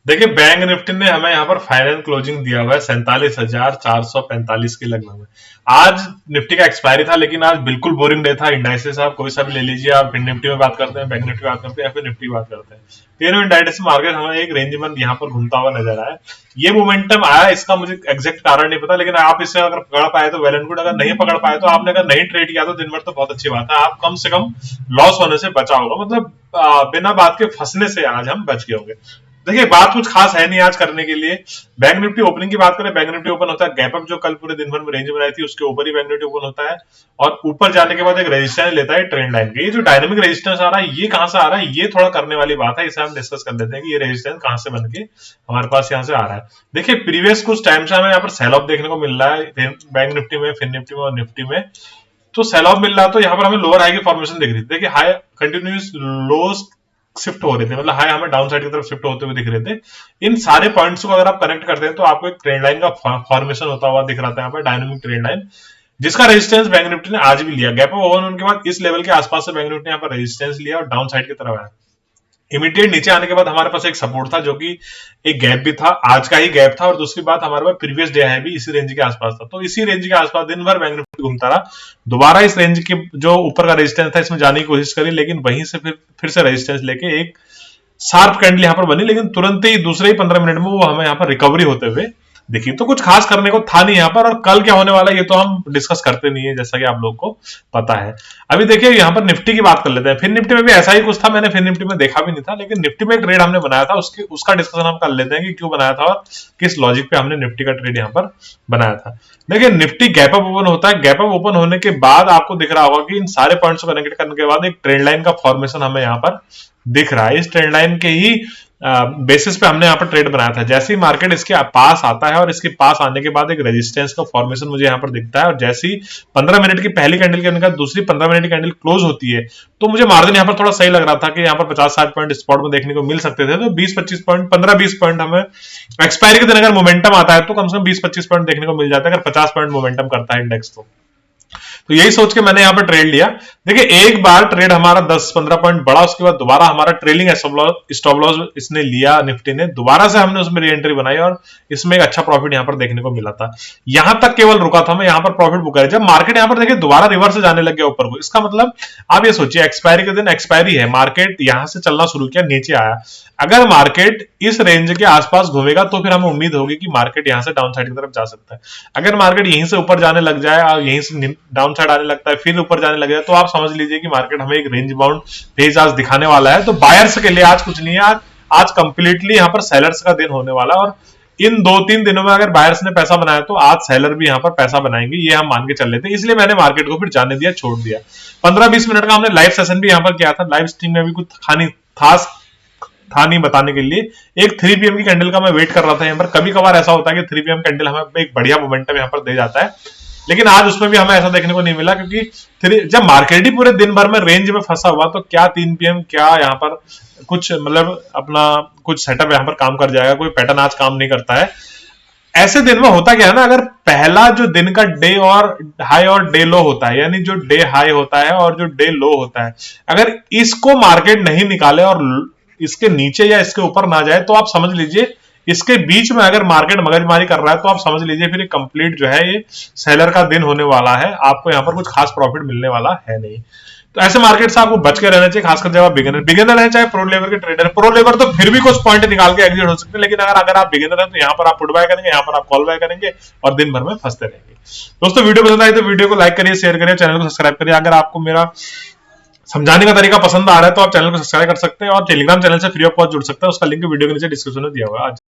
देखिए bank Nifty ने हमें यहाँ पर फाइनल क्लोजिंग दिया हुआ है 47,445 के लगभग में। आज निफ्टी का एक्सपायरी था, लेकिन आज बिल्कुल बोरिंग डे था। इंडाइसेस आप कोई सा भी ले लीजिए, आप निफ्टी में बात करते हैं, बैंक निफ्टी बात करते हैं या फिर निफ्टी बात करते हैं, तीनों इंडाइसेस मार्केट हमें एक रेंज में यहाँ पर घूमता हुआ नजर आया। ये मोमेंटम आया, इसका मुझे एग्जैक्ट कारण नहीं पता, लेकिन आप इसे अगर पकड़ पाए तो वेल एंड गुड, अगर नहीं पकड़ पाए तो आपने अगर नहीं ट्रेड किया तो दिन भर तो बहुत अच्छी बात है, आप कम से कम लॉस होने से बचा होगा, मतलब बिना बात के फंसने से आज हम बच गए होंगे। देखिए बात कुछ खास है नहीं आज करने के लिए। बैंक निफ्टी ओपनिंग की बात करें, बैंक निफ्टी ओपन होता है गैप अप, जो कल पूरे दिन भर में रेंज बनाई थी उसके ऊपर ही बैंक निफ्टी ओपन होता है, और ऊपर जाने के बाद एक रेजिस्टेंस लेता है ट्रेंड लाइन के। ये जो डायनामिक रेजिस्टेंस आ रहा है ये कहां से आ रहा है, ये थोड़ा करने वाली बात है, इसे हम डिस्कस कर लेते हैं कि ये रेजिस्टेंस कहां से बन के हमारे पास यहाँ से आ रहा है। देखिए प्रीवियस कुछ टाइम से हमें यहाँ पर सेल ऑफ देखने को मिल रहा है बैंक निफ्टी में, फिन निफ्टी में और निफ्टी में। तो सेल ऑफ मिल रहा है तो यहाँ पर हमें लोअर हाई की फॉर्मेशन दिख रही थी। देखिए हाई कंटिन्यूस लोस शिफ्ट हो रहे थे, मतलब हाई हमें डाउन साइड की तरफ शिफ्ट होते हुए दिख रहे थे। इन सारे पॉइंट्स को अगर आप कनेक्ट करते हैं तो आपको एक ट्रेंड लाइन का फॉर्मेशन होता हुआ दिख रहा था यहाँ पर, डायनामिक ट्रेंड लाइन, जिसका रेजिस्टेंस बैंक निफ्टी ने आज भी लिया। गैप अप ओपन होने के बाद इस लेवल के आसपास से बैंक निफ्टी ने यहाँ पर रेजिस्टेंस लिया और डाउन साइड की तरफ आया। इमीडिएट नीचे आने के बाद हमारे पास एक सपोर्ट था जो कि एक गैप भी था, आज का ही गैप था, और दूसरी बात हमारे पास प्रीवियस डे है भी इसी रेंज के आसपास था। तो इसी रेंज के आसपास दिन भर बैंक निफ्टी घूमता रहा, दोबारा इस रेंज के जो ऊपर का रेजिस्टेंस था इसमें जाने की कोशिश करी, लेकिन वहीं से फिर से रेजिस्टेंस लेके एक शार्प कैंडल यहाँ पर बनी, लेकिन तुरंत ही दूसरे ही 15 मिनट में वो हमें यहाँ पर रिकवरी होते हुए देखिए। तो कुछ खास करने को था नहीं यहाँ पर, और कल क्या होने वाला है ये तो हम डिस्कस करते नहीं है, जैसा कि आप लोगों को पता है। अभी देखिए यहाँ पर निफ्टी की बात कर लेते हैं। फिर निफ्टी में भी ऐसा ही कुछ था, मैंने फिर निफ्टी में देखा भी नहीं था, लेकिन निफ्टी में एक ट्रेड हमने बनाया था, उसका डिस्कशन हम कर लेते हैं कि क्यों बनाया था और किस लॉजिक पे हमने निफ्टी का ट्रेड यहाँ पर बनाया था। देखिए निफ्टी गैप अप ओपन होता है, गैप अप ओपन होने के बाद आपको दिख रहा होगा कि इन सारे पॉइंट्स को कनेक्ट करने के बाद एक ट्रेंड लाइन का फॉर्मेशन हमें यहाँ पर दिख रहा है। इस ट्रेंड लाइन के ही बेसिस पे हमने यहाँ पर ट्रेड बनाया था। जैसे ही मार्केट इसके पास आता है और इसके पास आने के बाद एक रेजिस्टेंस का फॉर्मेशन मुझे यहाँ पर दिखता है, और जैसे ही 15 मिनट की पहली कैंडल के अंदर दूसरी 15 मिनट की कैंडल क्लोज होती है तो मुझे मार्जिन यहाँ पर थोड़ा सही लग रहा था कि यहाँ पर 50-60 पॉइंट स्पॉट में देखने को मिल सकते थे। तो 20-25 पॉइंट, 15-20 पॉइंट हमें एक्सपायरी के दिन अगर मोमेंटम आता है तो कम से कम 20-25 पॉइंट देखने को मिल जाता है, अगर 50 पॉइंट मोमेंटम करता है इंडेक्स तो यही सोच के मैंने यहाँ पर ट्रेड लिया। देखिए एक बार ट्रेड हमारा 10-15 पॉइंट बढ़ा, उसके बाद दोबारा हमारा ट्रेलिंग स्टॉप लॉस इसने लिया निफ्टी ने, दोबारा से हमने उसमें री एंट्री बनाई और इसमें एक अच्छा प्रॉफिट यहाँ पर देखने को मिला था। यहां तक केवल रुका था, मैं यहाँ पर प्रॉफिट बुक है। जब मार्केट यहाँ पर देखिए दोबारा रिवर्स जाने लग गया ऊपर को, इसका मतलब आप ये सोचिए एक्सपायरी के दिन एक्सपायरी है, मार्केट यहां से चलना शुरू किया, नीचे आया। अगर मार्केट इस रेंज के आसपास घूमेगा तो फिर हमें उम्मीद होगी कि मार्केट यहां से डाउन साइड की तरफ जा सकता है। अगर मार्केट यहीं से ऊपर जाने लग जाए और यहीं से डाउन साइड आने लगता है फिर ऊपर जाने लग जाए तो आप समझ लीजिए कि मार्केट हमें एक रेंज बाउंड फेज आज दिखाने वाला है। तो बायर्स के लिए आज कुछ नहीं है, आज कंप्लीटली यहाँ पर सेलर्स का दिन होने वाला है, और इन 2-3 दिनों में अगर बायर्स ने पैसा बनाया तो आज सेलर भी यहाँ पर पैसा बनाएंगे, ये हम मान के चल लेते हैं। इसलिए मैंने मार्केट को फिर जाने दिया, छोड़ दिया। 15-20 मिनट का हमने लाइव सेशन भी यहाँ पर किया था, लाइव स्ट्रीम में भी कुछ खास था नहीं बताने के लिए। एक 3 PM की कैंडल का मैं वेट कर रहा था यहाँ पर। कभी कभार ऐसा होता है कि 3 PM कैंडल हमें एक बढ़िया मोमेंटम यहाँ पर दे जाता है, लेकिन आज उसमें भी हमें ऐसा देखने को नहीं मिला, क्योंकि जब मार्केट ही पूरे दिन भर में रेंज में फंसा हुआ तो क्या 3 PM क्या यहाँ पर कुछ मतलब अपना कुछ सेटअप यहाँ पर काम कर जाएगा, कोई पैटर्न आज काम नहीं करता है। ऐसे दिन में होता क्या है ना, अगर पहला जो दिन का डे और हाई और डे लो होता है, यानी जो डे हाई होता है और जो डे लो होता है, अगर इसको मार्केट नहीं निकाले और इसके नीचे या इसके ऊपर ना जाए तो आप समझ लीजिए इसके बीच में अगर मार्केट मगजमारी कर रहा है तो आप समझ लीजिए फिर कंप्लीट जो है ये सेलर का दिन होने वाला है, आपको यहाँ पर कुछ खास प्रॉफिट मिलने वाला है नहीं। तो ऐसे मार्केट से आपको बच के रहना चाहिए, खासकर जब आप बिगिनर है, चाहे प्रो लेवल के ट्रेडर। प्रो लेवल तो फिर भी कुछ पॉइंट निकाल के एग्जिट हो सकते हैं, लेकिन अगर आप बिगिनर हैं तो यहाँ पर आप पुट बाय करेंगे, यहाँ पर आप कॉल बाय करेंगे और दिन भर में फंसते रहेंगे। दोस्तों वीडियो पसंद आई तो वीडियो को लाइक करिए, शेयर करिए, चैनल को सब्सक्राइब करिए। अगर आपको मेरा समझाने का तरीका पसंद आ रहा है तो आप चैनल को सब्सक्राइब कर सकते हैं और टेलीग्राम चैनल से फ्री ऑफ कॉस्ट जुड़ सकते हैं, उसका लिंक वीडियो के नीचे डिस्क्रिप्शन में दिया हुआ है।